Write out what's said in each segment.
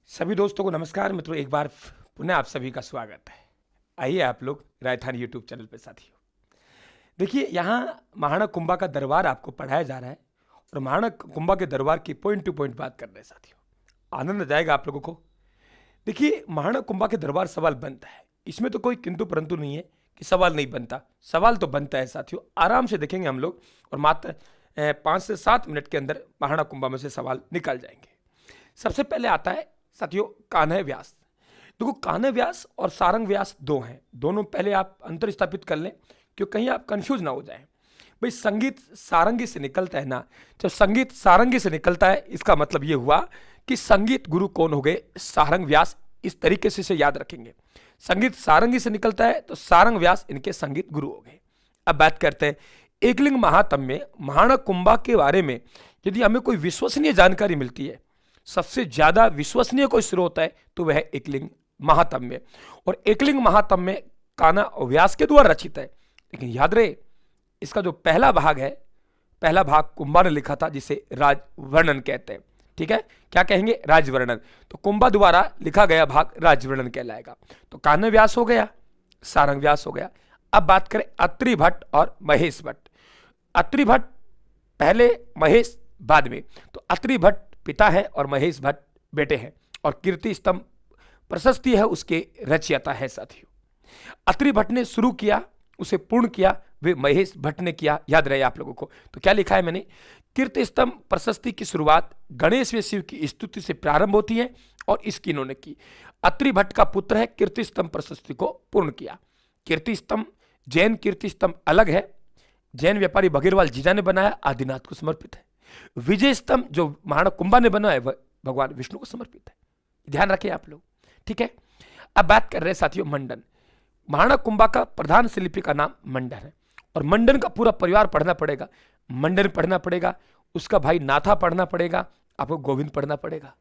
सभी दोस्तों को नमस्कार। मित्रों, एक बार पुनः आप सभी का स्वागत है। आइए आप लोग राजस्थान यूट्यूब चैनल पे साथियों, देखिए यहाँ महाराणा कुंभा का दरबार आपको पढ़ाया जा रहा है और महाराणा कुंभा के दरबार की पॉइंट टू पॉइंट बात कर रहे हैं साथियों। आनंद आ जाएगा आप लोगों को। देखिए महाराणा कुंभा के दरबार सवाल बनता है, इसमें तो कोई किंतु परंतु नहीं है कि सवाल नहीं बनता। सवाल तो बनता है साथियों, आराम से देखेंगे हम लोग और मात्र 5 से 7 मिनट के अंदर महाराणा कुंभा में से सवाल निकल जाएंगे। सबसे पहले आता है साथियों कान्ह व्यास। देखो कान्ह व्यास और सारंग व्यास दो हैं, दोनों पहले आप अंतर स्थापित कर लें क्योंकि कहीं आप कंफ्यूज ना हो जाएं। भाई संगीत सारंगी से निकलता है ना, जब संगीत सारंगी से निकलता है इसका मतलब ये हुआ कि संगीत गुरु कौन हो गए, सारंग व्यास। इस तरीके से इसे याद रखेंगे, संगीत सारंगी से निकलता है तो सारंग व्यास इनके संगीत गुरु हो गए। अब बात करते हैं एकलिंग महात्म्य में महाराणा कुंभा के बारे में। यदि हमें कोई विश्वसनीय जानकारी मिलती है, सबसे ज्यादा विश्वसनीय कोई स्रोत है तो वह एकलिंग महात्म्य, और एकलिंग महात्म्य कान्ह व्यास के द्वारा रचित है। लेकिन याद रहे इसका जो पहला भाग है, पहला भाग कुंभा ने लिखा था जिसे राजवर्णन कहते हैं। ठीक है, क्या कहेंगे, राजवर्णन। तो कुंभा द्वारा लिखा गया भाग राजवर्णन कहलाएगा। तो कान्ह व्यास हो गया, सारंग व्यास हो गया। अब बात करें अत्रि भट्ट और महेश भट्ट। अत्रि भट्ट पहले, महेश बाद में। तो अत्रि भट्ट पिता है और महेश भट्ट बेटे हैं, और कीर्ति स्तंभ प्रशस्ति है उसके रचयिता है साथियों। अत्रि भट्ट ने शुरू किया, उसे पूर्ण किया वे महेश भट्ट ने किया। याद रहे आप लोगों को। तो क्या लिखा है मैंने, कीर्ति स्तंभ प्रशस्ति की शुरुआत गणेश व शिव की स्तुति से प्रारंभ होती है और इसकी इन्होंने की। अत्रि भट्ट का पुत्र है, कीर्ति स्तंभ प्रशस्ति को पूर्ण किया। कीर्ति स्तंभ, जैन कीर्ति स्तंभ अलग है, जैन व्यापारी बघेरवाल जीजा ने बनाया, आदिनाथ को समर्पित है। विजय स्तंभ जो महाराणा कुंभा ने बनाया वह भगवान विष्णु को समर्पित है। ध्यान रखें आप लोग, ठीक है। अब बात कर रहे हैं साथियों मंडन। महाराणा कुंभा का प्रधान शिल्पी का नाम मंडन है, और मंडन का पूरा परिवार पढ़ना पड़ेगा। मंडन पढ़ना पड़ेगा, उसका भाई नाथा पढ़ना पड़ेगा, आपको गोविंद पढ़ना पड़ेगा।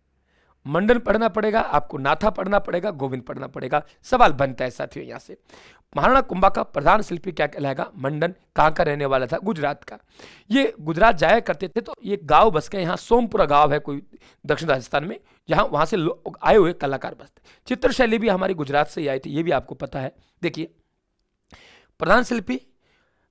मंडन पढ़ना पड़ेगा, आपको नाथा पढ़ना पड़ेगा, गोविंद पढ़ना पड़ेगा। सवाल बनता है साथियों यहां से, महाराणा कुंभा का प्रधान शिल्पी क्या कहलाएगा, मंडन। कहां का रहने वाला था, गुजरात का। ये गुजरात जाया करते थे, तो ये गांव बस के, यहाँ सोमपुरा गांव है कोई दक्षिण राजस्थान में, जहां वहां से लोग आए हुए कलाकार बसते। चित्रशैली भी हमारी गुजरात से ही आई थी, ये भी आपको पता है। देखिए प्रधान शिल्पी,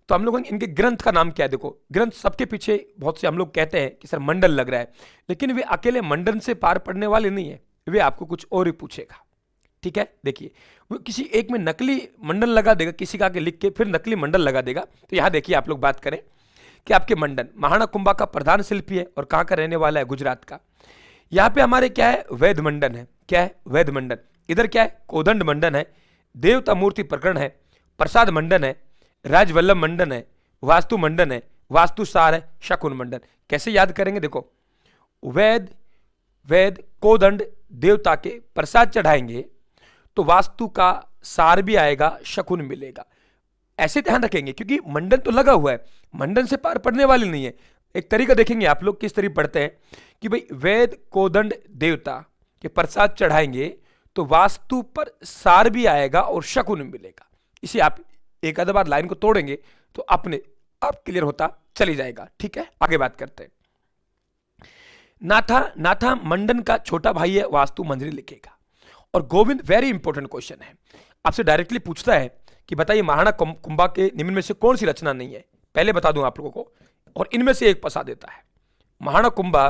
तो हम लोगों ने इनके ग्रंथ का नाम क्या है, देखो ग्रंथ सबके पीछे बहुत से हम लोग कहते हैं कि सर मंडल लग रहा है, लेकिन वे अकेले मंडन से पार पड़ने वाले नहीं है, वे आपको कुछ और ही पूछेगा। ठीक है, देखिए वो किसी एक में नकली मंडल लगा देगा, किसी का आगे लिख के फिर नकली मंडल लगा देगा। तो यहां देखिए आप लोग बात करें कि आपके मंडन महाराणा कुंभा का प्रधान शिल्पी है और कहां का रहने वाला है, गुजरात का। यहां पे हमारे क्या है, वैद मंडन है। क्या है, वैद मंडन। इधर क्या है, कोदंड मंडन है, देवता मूर्ति प्रकरण है, प्रसाद मंडन है, राजवल्लभ मंडन है, वास्तु मंडन है, वास्तुसार है, शकुन मंडन। कैसे याद करेंगे, देखो वैद, वैद कोदंड देवता के प्रसाद चढ़ाएंगे तो वास्तु का सार भी आएगा, शकुन मिलेगा। ऐसे ध्यान रखेंगे क्योंकि मंडन तो लगा हुआ है, मंडन से पार पड़ने वाले नहीं है। एक तरीका देखेंगे आप लोग किस तरीके पढ़ते हैं कि भाई वैद कोदंड देवता के प्रसाद चढ़ाएंगे तो वास्तु पर सार भी आएगा और शकुन मिलेगा। इसे आप एक आध बार लाइन को तोड़ेंगे तो अपने आप क्लियर होता चली जाएगा। ठीक है, आगे बात करते हैं। नाथा, नाथा मंडन का छोटा भाई है, वास्तु मंजरी लिखेगा। और गोविंद, वेरी इंपॉर्टेंट क्वेश्चन है, आपसे डायरेक्टली पूछता है कि बताइए महाराणा कुंभा के निम्न में से कौन सी रचना नहीं है। पहले बता दूं आप लोगों को, और इनमें से एक फंसा देता है। महाराणा कुंभा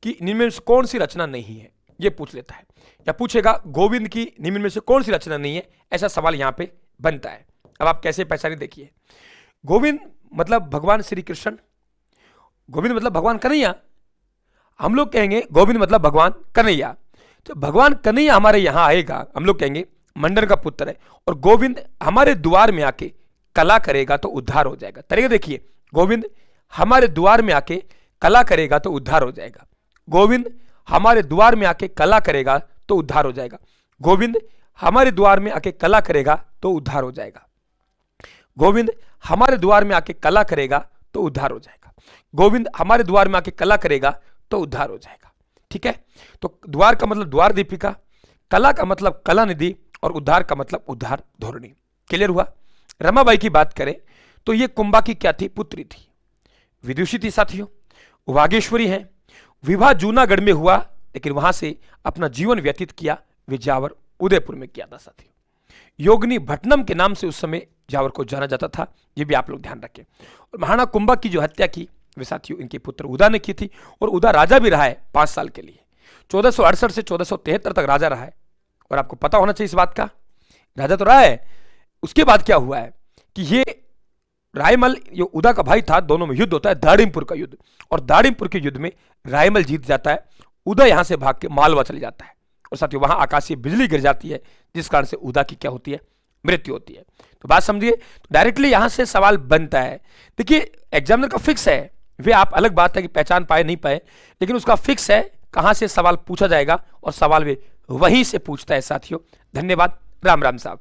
की निम्न में से कौन सी रचना नहीं है, यह पूछ लेता है। या पूछेगा गोविंद की निम्न में से कौन सी रचना नहीं है, ऐसा सवाल यहां पे बनता है। अब आप कैसे पहचाने, देखिए गोविंद मतलब भगवान श्री कृष्ण, गोविंद मतलब भगवान कन्हैया। हम लोग कहेंगे गोविंद मतलब भगवान कन्हैया। तो भगवान कन्हैया हमारे यहां आएगा, हम लोग कहेंगे मंडन का पुत्र है, और गोविंद हमारे द्वार में आके कला करेगा तो उद्धार हो जाएगा। तरीका देखिए, गोविंद हमारे द्वार में आके कला करेगा तो उद्धार हो जाएगा। गोविंद हमारे द्वार में आके कला करेगा तो उद्धार हो जाएगा। गोविंद हमारे द्वार में आके कला करेगा तो उद्धार हो जाएगा। गोविंद हमारे द्वार में आके कला करेगा तो उद्धार हो जाएगा। गोविंद हमारे द्वार में आके कला करेगा तो उद्धार हो जाएगा। ठीक है, तो द्वार का मतलब द्वार दीपिका, कला का मतलब कला निधि, और उद्धार का मतलब उद्धार धोरणी। क्लियर हुआ। रमाबाई की बात करें तो ये कुंभा की क्या थी, पुत्री थी, विदुषी थी साथियों, वागेश्वरी है। विवाह जूनागढ़ में हुआ लेकिन वहां से अपना जीवन व्यतीत किया वे जावर उदयपुर में किया था साथियों। योगिनी भट्टनम के नाम से उस समय जावर को जाना जाता था, ये भी आप लोग ध्यान रखें। और महाराणा कुंभा की जो हत्या की वे साथियों इनके पुत्र उदा ने की थी, और उदा राजा भी रहा है 5 साल के लिए, 1468 से 1473 तक राजा रहा है। और आपको पता होना चाहिए इस बात का, राजा तो रहा है। उसके बाद क्या हुआ है कि ये रायमल, जो उदा का भाई था, दोनों में युद्ध होता है, दाड़िमपुर का युद्ध, और दाड़िमपुर के युद्ध में रायमल जीत जाता है। उदा यहां से भाग के मालवा चले जाता है, और साथियों वहां आकाशीय बिजली गिर जाती है, जिस कारण से उदा की क्या होती है, मृत्यु होती है। तो बात समझिए, तो डायरेक्टली यहां से सवाल बनता है। देखिए एग्जामिनर का फिक्स है, वे आप अलग बात है कि पहचान पाए नहीं पाए, लेकिन उसका फिक्स है कहां से सवाल पूछा जाएगा, और सवाल वे वहीं से पूछता है साथियों। धन्यवाद, राम राम साहब।